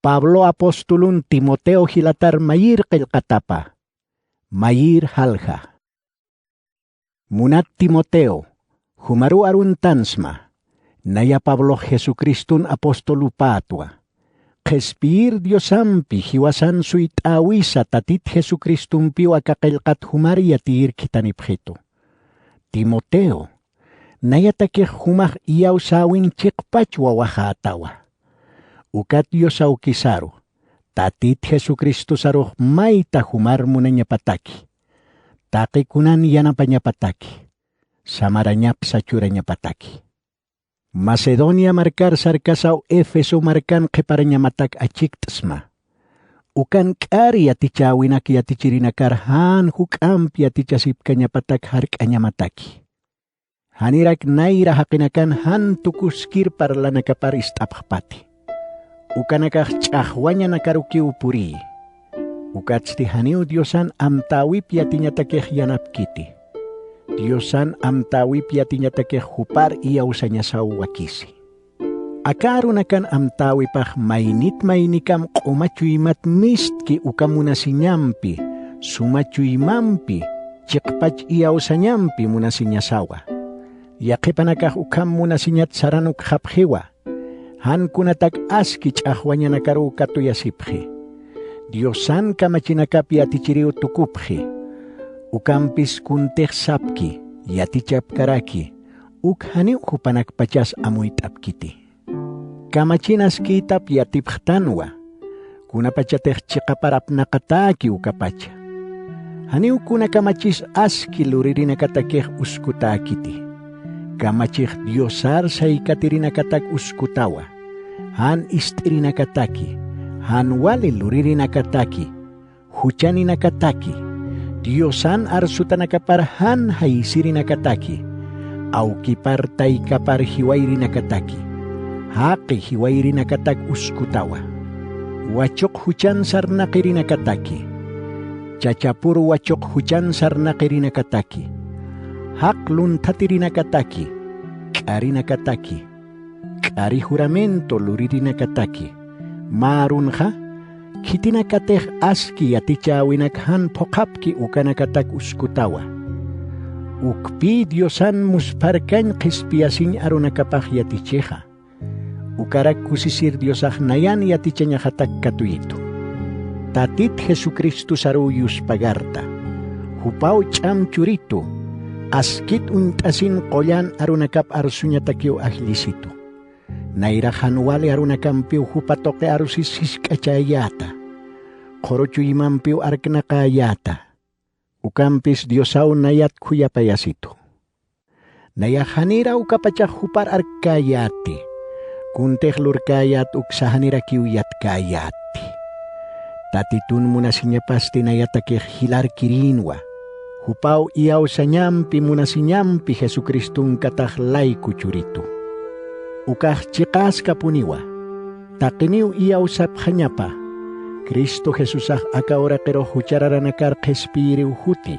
Pablo apostolun Timoteo hilatar mayir qillqatapa. Mayir halja. Munat Timoteo, humaru arun tansma. Naya Pablo Jesucristun apostolu patwa. Kespir Diosampi hiwasan suit awisa tatit Jesucristun piwa kakilkat humari yatir kitanipheto. Timoteo, nayatake humah iyaw sawin chikpach wawahatawa. Ukat Diosaw kisaru, tatit Jesucristo saruh maita humar munanya pataki. Taki kunan yanapanya pataki. Samaranyap sa curanya pataki. Macedonia markar sarkasaw Efeso markan keparanya matak achiktasma. Ukan kari atichawinak yatichirinakar han hukampi atichasip kanya patak harkanya mataki. Hanirak naira hakinakan han tukuskir parla nakaparis taphapati. Ukanakah chahwanya nakaruki upuri. Ukatsti haniu Diosan amtawi piatinya takeh yanap kiti. Diosan amtawi piatinya takeh hupar iya usanya sawakisi. Akaru nakan amtawi pah mainit-mainikam kumacuimat mistki ukamuna sinyampi, sumacuimampi, cekpach iya usanyampi munasinya sawa. Yakipanakah ukam munasinyat saranuk haphewa. Han kunatak askich ahwanya nakaru katuyasiphe. Diosan kamachinakapi atichiriu tukuphe. Ukampis kunteh sapki, yatichap karaki, ukhani upanak pachas amuit apkiti. Kamachinas kitap yatiphtanwa, kunapachateh chikaparap nakataki ukapacha. Hani ukuna kamachis aski luriri nakatakeh uskutakiti. Kamachih Diosar saikatiri nakatak uskutawa. Han istiri nakataki, han wali luriri nakataki, huchani nakataki. Diosan arsuta nakaparhan haisiri nakataki. Au kipartai kapar hiwairi nakataki. Haki hiwairi nakatak uskutawa. Wachok huchan sarnakiri nakataki. Cacapur wachok huchan sarnakiri nakataki. Hak luntatiri nakataki. Kari nakataki. Kari juramento luriri nakataki. Marunha. Kitinakateh aski atichawinak han pokapki ukanakatak uskutawa. Ukpi Diosan musparkan kispiasin arunakapah yaticheha. Ukarak kusisir Diosah nayan yatichanya hatak katuito. Tatit Jesucristo saruyus pagarta. Hupau cham curito. Askit untasin koyan arunakap arsunya takyo ahlisitu. Nairahan wali arunakampiu hupatoke arusisis kacayata. Korochu imampiu arknakayata. Ukampis Diosaw nayat kuyapayasitu. Nayahanira ukapachak hupar arkayati. Kunteh lurkayat uksahanira kiuyat kayati. Tatitun munasinya pasti nayatakeh hilar kirinwa. Hupau iyaw sanyampi munasinyampi Jesucristun katahlay kucuritu. Ukah cikas kapuniwa. Takiniw iyaw saphanyapa. Kristo Jesusah akaora kero huchararanakar kespiriw huti.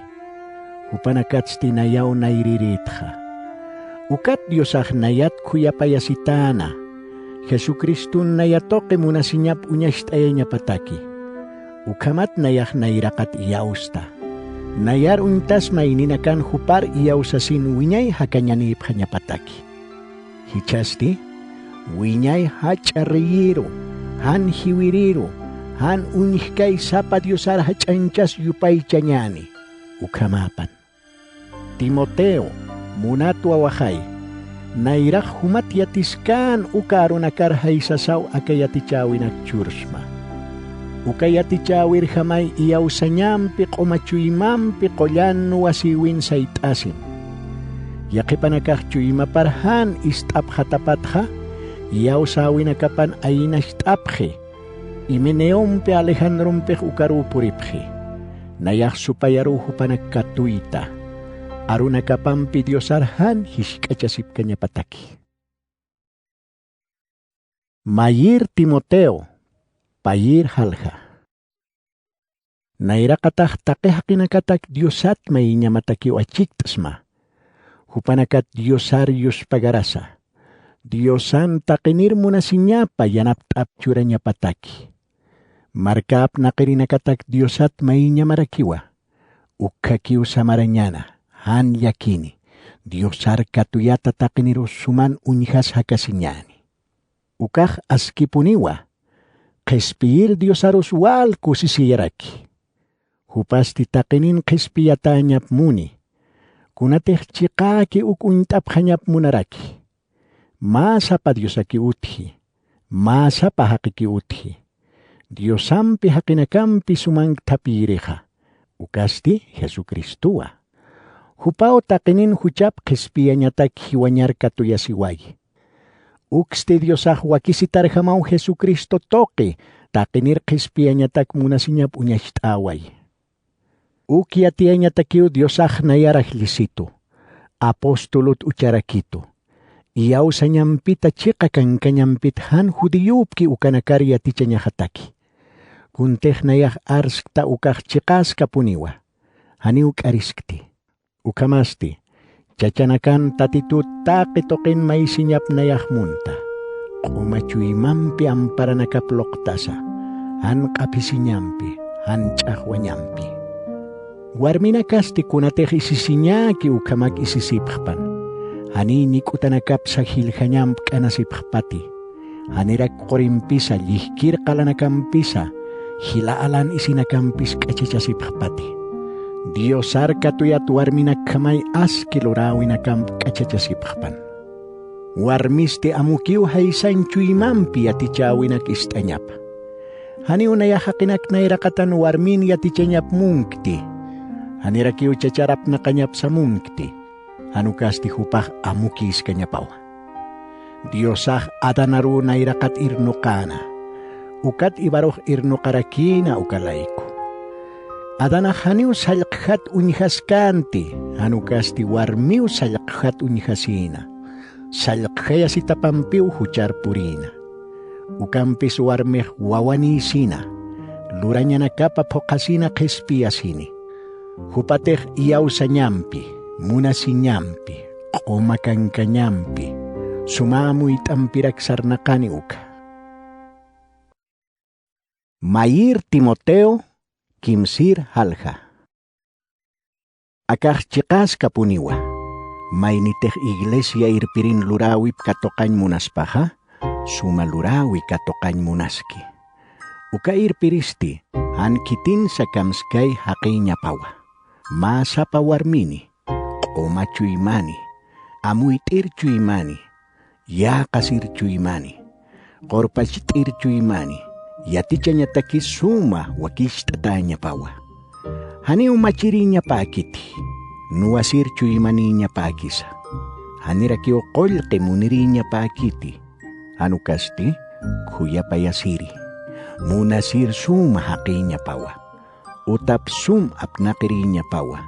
Hupanakats tinayaw nairiritha. Ukat Diosah nayat kuyapayasitana. Jesucristun nayatoke munasinyap unyastayanya pataki. Ukamat nayah nairakat iyawsta. Nayar untas maininakan hupar iyaw sasin winyay hakanyanip hanyapataki. Hichasti, winyay hachariyiro, han hiwiriro, han unihkay sapa Diosar hachanchas yupay chanyani, ukamapan. Timoteo, munatwa wahay, nairak humat yatiskan ukarunakar haysasaw akayatichawin at chursma. Ukayatichawir hamay iyaw sanyampi komachuyimampi kolyan wasiwin sa itasin. Yakipanakah chuyima parhan istap hatapatha, iyaw sawin nakapan ayina istaphe. Imeneompe Alejandrompeh ukarupuriphe. Nayak supayaruhu panagkatuita. Arunakapampi Diosarhan hiskachasip kanya pataki. Mayir Timoteo, payir halha. Nairakatah takeh kinakatak Diosat mainya mataki wachiktasma. Hupanakat Diosarius pagarasa. Diosan takinir muna sinyapa yanap tapchuranya pataki. Markap nakirinakatak Diosat mainya marakiwa. Ukkakiw samaranyana, han yakini. Diosar katuyata takiniro suman unihas hakasinyani. Ukah askipuniwa. Kespiir Diosaros wal kusisiyaraki. Hupasti takinin kespiyatanyap muni. Kunateh chikaki ukuntap hanyap munaraki. Masapa Diosaki uthi. Masapa hakiki uthi. Diosampi hakinakampi sumang tapireha. Ukasti Jesucristua. Hupao takinin huchap kespiyanyatak hiwanyar katuyasiway. Ukste Diosah wakisitar hamau Jesucristo toke takinir kespiyanyatak munasinyap unyashtaway. Ukiatiyanyatakio Diosah nayarah lisito. Apostolot ucharakito. Iyaw sa nyampita chika kang kanyampit han hudiyupki ukanakarya tichanya hataki. Kunteh nayak arskta ukah chikas kapuniwa. Haniuk ariskti. Ukamasti. Chachanakan tatitut takitokin may sinyap nayak munta. Kumachuy mampi ampara nakaploktasa. Han kapisinyampi. Han chahwanyampi. Warmina kasti kunateh isisinyaki ukamak isisipakpan. Hanini kutanakap sa hilhanyam kanasipakpati. Hanirak korimpisa lihkir kalanakampisa. Hilaalan isinakampis kachachasipakpati. Diosar katuyat warmina kamay askilurawinakam kachachasipakpan. Warmisti amukiw haysan chuyimampi atichawinak istanyap. Haniw nayahakinak nairakatan warmin yatichanyap mungkti. Hanirakiw chacharap na kanyap sa mungkti. Hanukasti hupah amukis kanyapaw. Diosah adanaru nairakat irnukana. Ukat ibaroh irnukarakina ukalaiko. Adana haniw salakhat unihaskanti. Hanukasti warmiw salakhat unihasina. Salakhaya si tapampiw huchar purina. Ukampis warmeh wawanisina. Luranya nakapapokasina kespiyasini. Hupateh iyaw sa nyampi. Muna si nyampi. Kumakang kanyampi. Sumamuit ang piraksarnakani uka. Mayir Timoteo kimsir halha. Akah chikas kapuniwa. May niteh iglesia irpirin lurawip katokany munaspaha. Suma lurawi katokany munaski. Uka irpiristi. Han kitin sa kamskay hakinya pawa. Masa pawarmini. Kumachuymani. Amuitir chuymani. Ya kasir chuymani. Korpachitir chuymani. Yatichanya taki suma wakishtatanya pawa. Hani umachirinya pakiti. Nuasir chuymaninya pakisa. Hani rakio kolke munirinya pakiti. Hanukasti kuya payasiri. Munasir suma hakinya pawa. Utap sum apnakirinya pawa.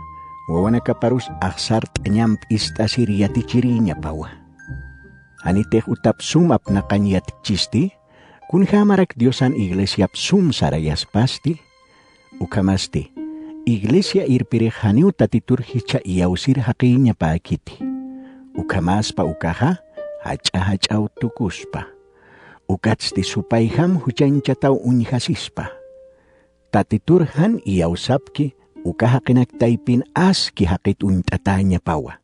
Wawana kaparus aksart nyamp istasir yatichirinya pawa. Hani teh utap sum apnakanyat chisti. Kun hamarak Diosan iglesia sum sarayas pasti, ukamasti, iglesia irpire haniu tatitur hica iausir hakinya paakiti. Ukamas pa ukaha, haca tukuspa. Ukatsti supaiham hucancatau unihasispa. Tatitur han iausapki, ukaha kinaktaipin aski hakit untatanya pawa.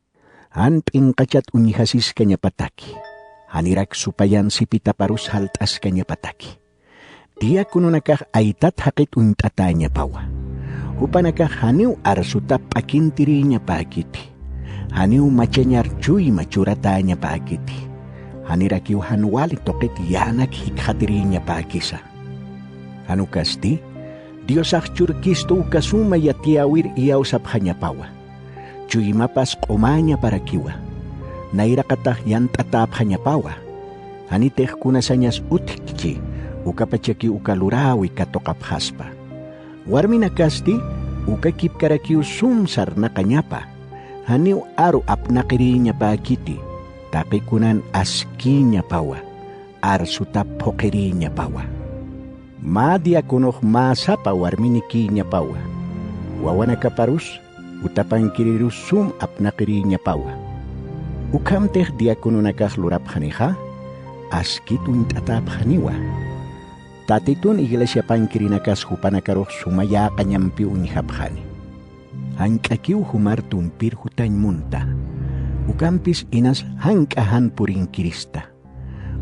Han pingkacat unihasis kanya pataki. Hanirak supayan si pita parus haltas kanya pataki. Dia kununakah aitat hakit untatanya pawa. Hupanakah haniu arsutap akintirinya pakiti. Haniu macanyar cuy macuratanya pakiti. Hanirakiu hanwali tokit yanak hikhatirinya pakisa. Hanukasti, Diosak curkisto ukasuma yatiawir iausap hanya pawa. Cuy mapas komanya para kiwa. Nairakatah yan tatap hanya pawa. Haniteh kunasanyas utikci, ukapachaki ukalurawi katokap haspa. Warmi nakasti, ukakip karakiu sumsar na kanyapa. Haniu aru apnakirinya pakiti, tapi kunan askinya pawa, arsutap hokerinya pawa. Madia kunoh masapa warminikinya pawa. Wawana kaparus, utapan kirirus sum apnakirinya pawa. Ukam teh dia kununakah lurap haniha, askitun tatap haniwa. Tatitun iglesia pankirinakas hupanakaroh sumaya kanyampi unihapjani. Hankakiw humartun pirhutan munta. Ukampis inas hankahan puring kirista.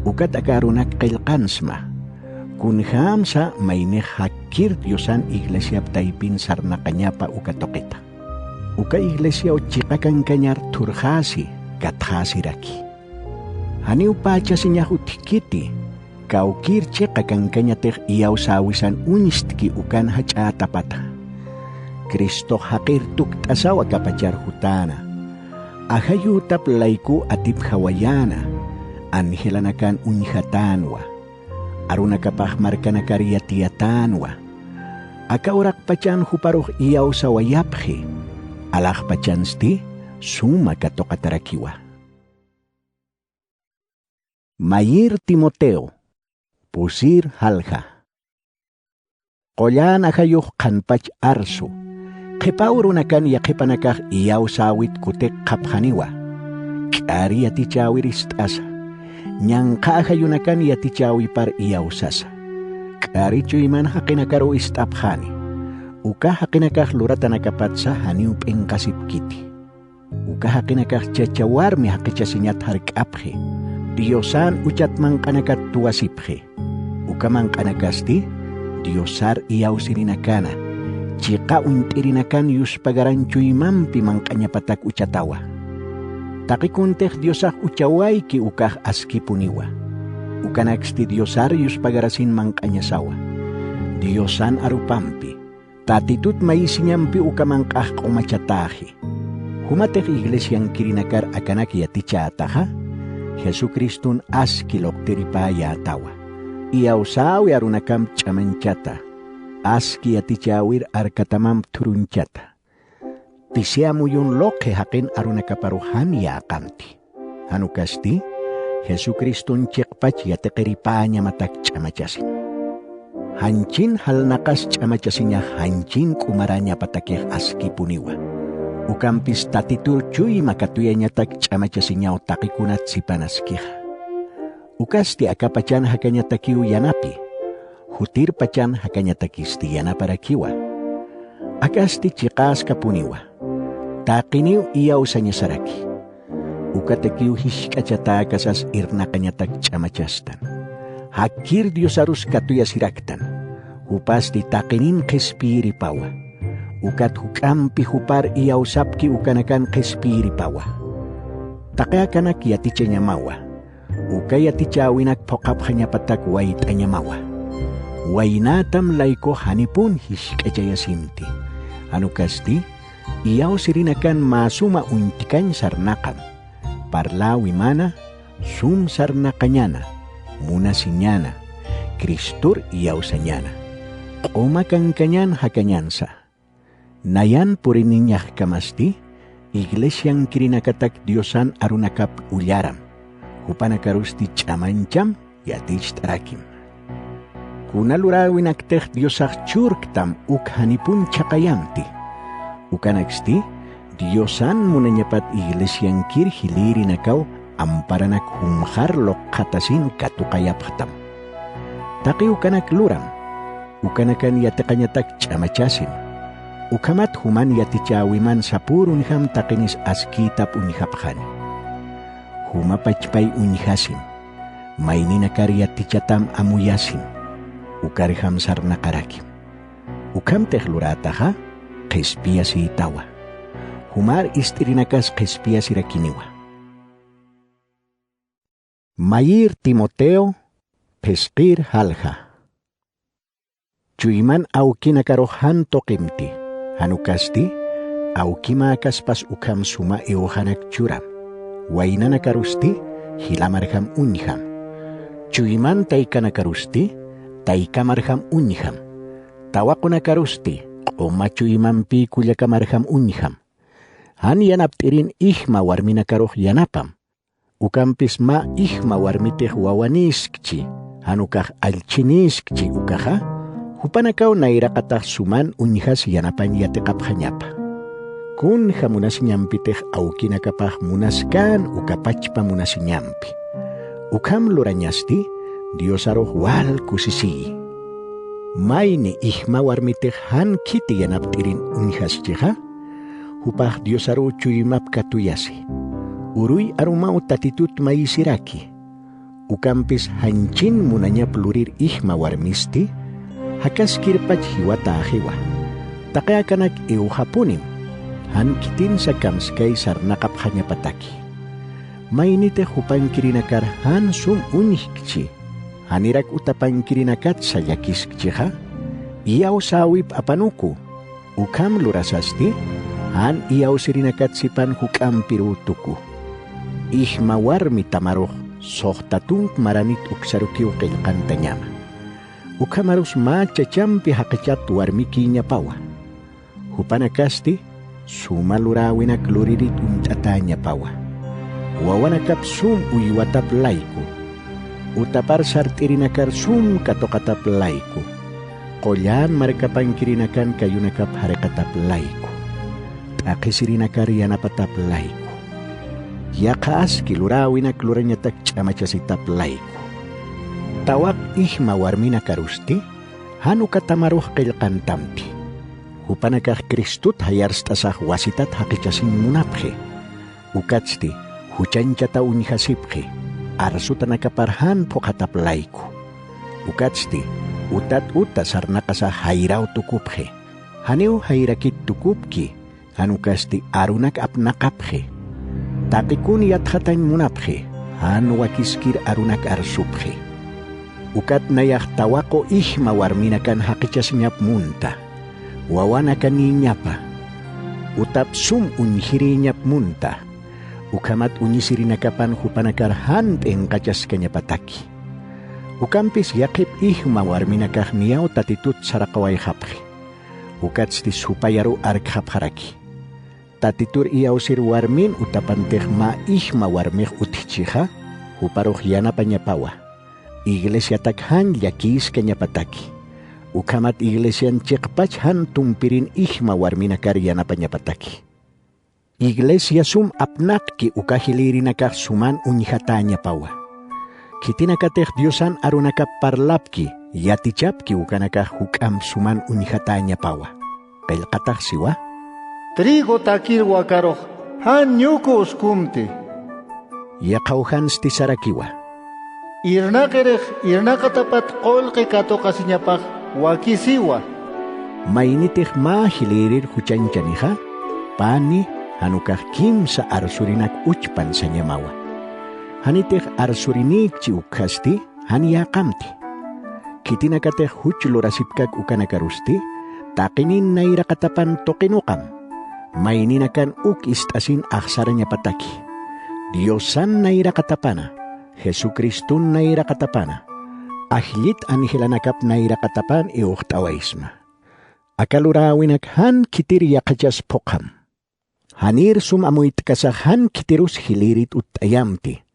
Ukat akarunak kailkansma. Kunham sa mayne hakir Diosan iglesia taipin sarna kanyapa ukatoketa. Uka iglesia uchikakan kanyar turhasi kathasiraki. Hani upacha sinyahut kiti. Kau kirche kakang kanyatek iyaw sawisan unistki ukan hacatapata. Kristo hakir tuktasaw akapacar hutana. Ahayutap layku atip hawayana. Anhelanakan unihatanwa. Arunakapah markanakaria tiyatanwa. Akaurak pacan huparuh iyaw sawayaphe. Alah pacan sti suma katokatarakiwa. Mayir Timoteo. Pusir halja. Qoyan akayuh kanpach arsu. Qipaurunakan ya qipanakah iyaw sawit kutek kaphaniwa. Kari atichawir istasa. Nyangka akayunakan yatichawi par iyaw sasa. Kari chuyman hakinakaro istaphani. Uka hakinakah luratanakapatsa haniup engkasip kiti. Uka hakinakah cacawarmi hakicasinyat harikaphe. Diosan ucat mangkanakat tuasiphe. Ukamang kanagasti, Diosar iyaw sirinakana. Chika untirinakan yus pagaran cuy mampi mangkanya patak ucatawa. Takikunteh Diosak ucaway ki ukah aski puniwa. Ukanaksti Diosar yus pagarasin mangkanya sawa. Diosan arupampi. Tatitut maisinyampi ukamangkah kumacatahi. Humateh iglesyang kirinakar akanak yatichataha. Jesukristun aski lokteripaya tawa. Iyaw sawi arunakam chamancata. Aski atichawir arkatamam turunchata. Pisiamuyun loke hakin arunakaparuhan ya akamti. Hanukasti, Jesukristun cekpach yatekeripanya matak chamachasin. Hancin hal nakas chamachasinya hancin kumaranya patakeh aski puniwa. Ukampis tatitul cuy makatuyanya tak chamachasinya otakikunat si panaskiha. Ukas ti akapacan hakanya takiu yanapi. Hutir pacan hakanya takisti yanaparakiwa. Akas ti cikas kapuniwa. Takiniu iyaw sanya saraki. Uka takiu hiskacata kasas irna kanya tak camacastan. Hakir Diosarus katuya siraktan. Hupas ti takinin kespiri pawa. Ukat hukampi hupar iyaw sapki ukanakan kespiri pawa. Takaya kanak yaticenya mawa. Ukay atichawinak pokap hanya patak wait anyamawa. Wainatam layko hanipun hiskacaya simti. Anukasti, iyaw sirinakan masuma untikan sarnakam. Parlawi mana, sum sarnakanyana, muna sinyana, Kristur iyaw sanyana. Kumakang kanyan hakanyansa. Nayan purininyah kamasti, iglesyang kirinakatak Diosan arunakap ulyaram. Upanakarusti chamancam yatich tarakim. Kunalurawin akteh Diosak churktam ukhanipun chakayamti. Ukanaksti, Diosan munanyapat iglesyang kir hiliri nakaw amparanak humhar lokatasin katukayaphatam. Taki ukanak luram, ukanakan yatakanyatak chamachasin. Ukamat human yatichawiman sapurun ham takinis askitap unihapkhani. Humapachpay unihasim, mayni nakarya tichatam amuyasim, ukariham sarnakarakim. Ukam tehlurataha, kespia si itawa. Humar istirinakas kespia si rakiniwa. Mayir Timoteo, peskir halha. Chuyman aukinakarohan tokimti, hanukasti, aukimakas pas ukam suma eohanak churam. Waina nakarusti, hilamarham uniham. Chuyman taika nakarusti, taika marham uniham. Tawako nakarusti, oma chuyman pi kulyaka marham uniham. Han yanaptirin ihma warmi nakaroh yanapam. Ukampis ma ihma warmiteh wawaniskchi, hanukah alchiniskchi ukaha, hupanakaw nairakatah suman unihas yanapan yatekaphanyapa. Kun hamunas nyampiteh auki nakapah munaskan ukapachpa munas nyampi. Ukam luranyasti, Diosaroh wal kusisi, Mayni ihma warmitej han kiti yanaptirin unhaschiha, hupah Dios aru chuyimap katuyasi. Urui arumau tatitut maisiraki. Ukampis hancin munanya pelurir ihma warmisti, hakas kirpach hiwata ahiwa. Takayakanak iuhapunim, han kitin sa kamskay sarnakap hanya pataki. Mainite hupan kirinakar han sum unihkchi, hanirak utapan kirinakat sa yakiskchiha, iyaw sawip apanuku, ukam lurasasti, han iyaw sirinakat sipan hukam pirutuku. Ihma warmi tamaroh, sohtatung maranit uksarukiw kilkantanyama. Ukamarus macacampi hakachat warmikinya pawa. Hupanakasti, sumalurawin kluririt uncatanya pawa. Wawanakap sum uiwatap laiku. Utapar sartirinakar sum katokatap laiku. Kolyan mereka pangkirinakan kayunakap harekatap laiku. Takisirinakar yanapatap laiku. Yakas kilurawin kluranya tak camacasitap laiku. Tawak ihma warmina karusti, hanu katamaruh kilkantampi. Hupanakah Kristut hayarstasah wasitat hakicasin munaphe. Ukatsti, hucancata unihasiphe, arsutanakaparhan pokatap laiku. Ukatsti, utat sarnakasa hairau tukuphe. Haniu hairakit tukupki, hanukasti arunak apnakaphe. Takikun yathatan munaphe, hanu wakiskir arunak arsuphe. Ukat nayak tawako ihma warminakan hakicasnyap munta. Wawanakan ninyapa. Utap sum unhirinyap munta. Ukamat unisirinakapan hupanakar hanteng kacas kanyapataki. Ukampis yakip ihma warminakah niyaw tatitut sarakaway hapri. Ukat stis hupayaru haraki. Tatitur iyaw sir warmin utapanteh ma ihma warmih uthichiha, huparuh yana panyapawa. Iglesia takhan yakis kanyapataki. Ukamat iglesian cekpach han tumpirin ihma warmina karyana panyapataki. Iglesia sum apnak ki ukahilirinakah suman unyihatanya pawa. Kitinakateh diosan arunakap parlapki, yaticapki ukanakah hukam suman unyihatanya pawa. Kail katah siwa? Trigo takir wakaroh, han nyuko uskumte. Yakauhan stisarakiwa. Irna katapat qolqi katokasinyapah wakisiwa. Mainitih ma hilirir hucancaniha, pani hanukah kim sa arsurinak uchpan sa nyamawa. Hanitih arsurinik ci ukhasti, haniyakamti. Kitinakateh huclurasipkak ukanakarusti, takinin nairakatapan tokinukam. Maininakan istasin aksaranya pataki. Diosan nairakatapana. Jesucristun nairakatapana. Ahlit anihilanakap nairakatapan iuhtawaisma. Akalurawinak han kitir yakajas pokam. Hanir sum amuit kasahan kitirus hilirit utayamti.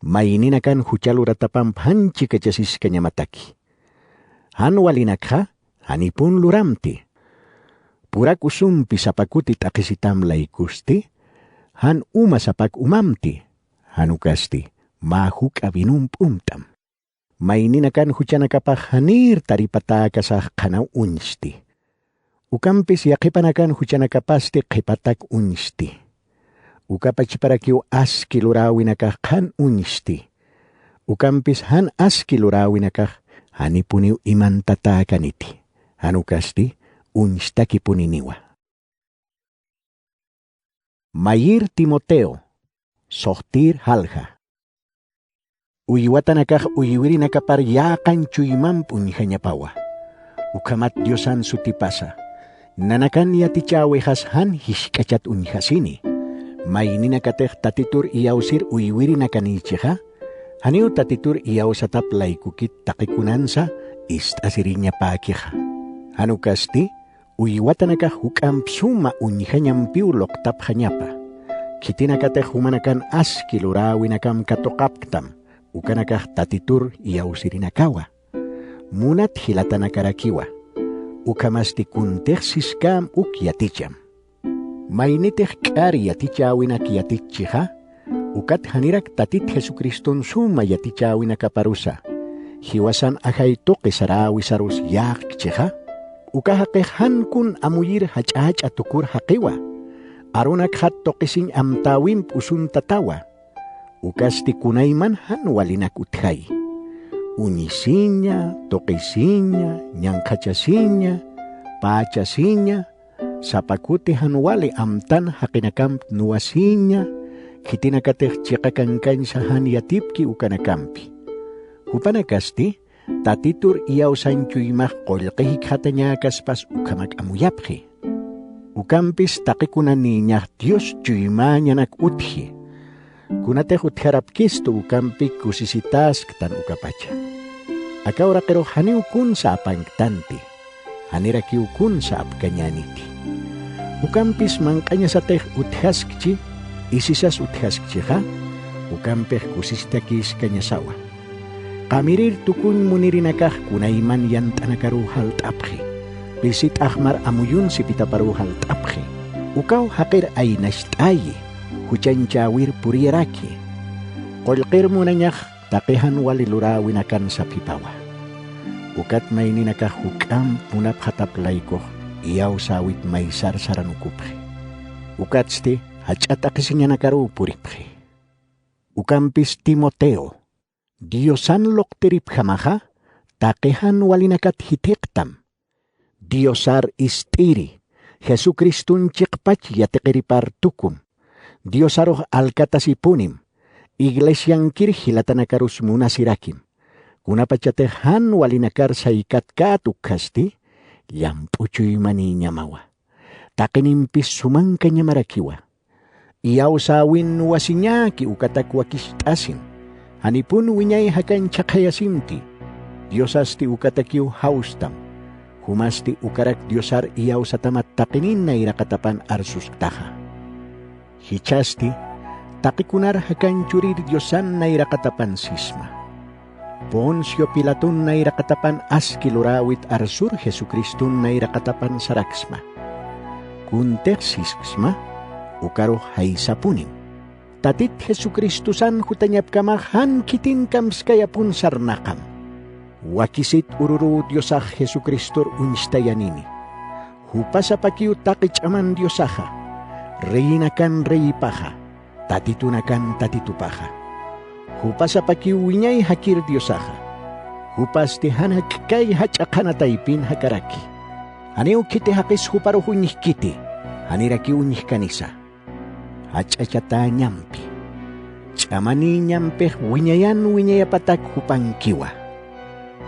Maininakan hucaluratapan han chikajasis kanyamataki. Han walinakha, hanipun luramti. Purak usum pisapakutit akisitam laikusti, han umasapak umamti, hanukasti. Mahuk abinum umtam. Maininakan hucanakapah hanir taripata kasah kanau unsti. Ukampis yakipanakan hucanakapasti kipatak unsti. Ukapachiparakyu askilurawinakah kan unsti. Ukampis han askilurawinakah hanipuniw imantatakaniti. Hanukasti unstakipuniwa. Mayir Timoteo, sohtir halha. Uyiwatanakah uyiwirinakapar yakan chuymampun hanyapawa. Ukamat diosan sutipasa. Nanakan yatichawehas han hiskachat unhasini. Maininakateh tatitur iyausir uyiwirinakanicheha. Haniu tatitur iyaw satap laikukit takikunansa istasirinya pakiha. Hanukasti uyiwatanakah hukam suma unhanyampiu loktap hanyapa. Kitinakateh humanakan askilurawinakam katokaptam. Ukanakah tatitur iausirinakawa. Munat hilatanakarakiwa. Ukamasti kuntexsiskam ukyaticham. Mainiteh kari yatichawinak yatichiha. Ukat hanirak tatit Jesucriston suma yatichawinakaparusa. hiwasan ahay toke sarawi sarus yak cheha, ukahakekhan kun amuyir hachach atukur hakewa, arunak hat tokesin amtawim usun tatawa, ukasti kunaiman han walinak uthay, unisinya, tokesinya, nyangkachasinya, pachasinya, sapakuti han wali amtan hakinakam nuasinya, kitinakateh chikakangkan sahan yatipki ukanakampi. Hupanakasti, tatitur iyaw sanchuymak kolkehik hatanya kaspas ukamak amuyaphe. Ukampis takikunan niñah Dios chuymaña nak uthi. Kunateh utharap kisto ukampik kusisitas ketan ukapacha. Akaura kero hani ukun sa apangtanti. Haniraki ukun sa apkanyaniti. Ukampis mangkanya sateh uthaskchi, isisas uthaskchi ha. Ukampeh kusistakis kanyasawa. Kamirir tukun munirinakah kunaiman yan tanakaru hal taphe. Bisit ahmar amuyun si pitaparu hal taphe. Ukaw hakir ay nashtaye. Huchancawir purierake. Kolkir munanyah takehan walilurawin akan sa pipawa. Ukat may ninakah hukam punap hatap laikoh. Iyaw sawit may sarsaranukupe. Ukat sti hachatakisinya nakaru puriphe. Ukampis Timoteo. Diosan lokterip hamaha, takehan walinakat hitektam. Diosar istiri, Jesukristun cikpach yatekeripar tukum. Diosaroh alkatasipunim, iglesyang kirhilatanakarus munasirakim. Kunapachatehan walinakar saikat ukasti, yampuchuy maninya mawa. Takenimpis sumangkanya marakiwa. Iyaw sawin wasinya ki ukatakwa kistasin. Hanipun winyay hakan chakayasimti, Diosasti ukatakiw haustam, humasti ukarak Diosar iyaw sa tamat takinin na irakatapan arsustaka. Hichasti, takikunar hakan curir Diosan na irakatapan sisma. Ponsyo Pilatun na irakatapan askilurawit arsur Jesukristun na irakatapan saraksma. Kunter sisma, ukaroh hay sapunim. Tatit Jesucristusan hutanyap kamahan kitin kams kaya pun sarnakam. Wakisit ururu Diosah Jesucristor unstayanini. Hupasa pakiu takich aman Diosaha. Reinakan reipaha. Tatitunakan tatitupaha. Hupasa pakiu winyay hakir Diosaha. Hupas tihanak kay hachakana taipin hakaraki. Aneu kiti hakis huparuh unyih kiti. Haniraki unyih kanisa. Hachachata nyampi. Chamani nyampeh winyayapatak hupangkiwa.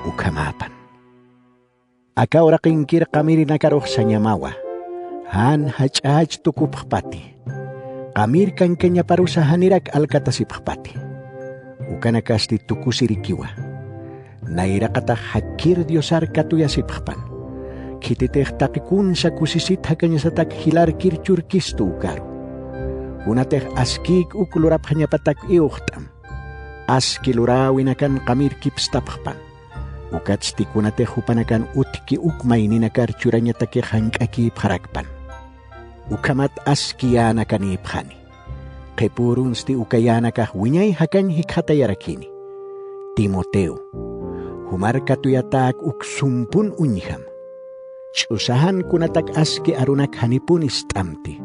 Ukamapan. Aka ora kingkir kamiri nakaroh sa nyamawa. Han hachach tukupapati. Kamir kan kanya paru sa hanirak alkatasipapati. Ukanakasti tukusirikiwa. Nairakata hakir Diosar katuyasipapan. Kititeh takikun sa kusisit hakanya sa takhilar kirchur kistu ukaru. Unateh askik ukulurap hanya patak iuhtam. Askilurawin akan kamir kipstapakpan. Ukat stikunateh hupanakan utki ukmay ninakar curanya takih hangkaki parakpan. Ukamat askiyana kan iphani. Kepurun sti ukayanakah winyay hakan hikatayarakini. Timoteo. Humar katuyatak uksumpun unyham. Usahan kunatak aski arunak hanipun istamti.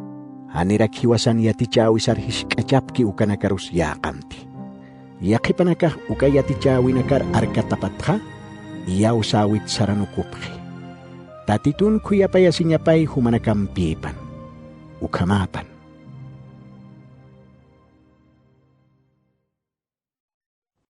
Hanirak hiwasan yati chawisar hiskachapki ukanakarus yakamti. Yakipanakah ukayati chawinakar arkatapatha, iyaw sawit saranukuphi. Tatitun kuyapaya sinyapay humanakam pipan. Ukamapan.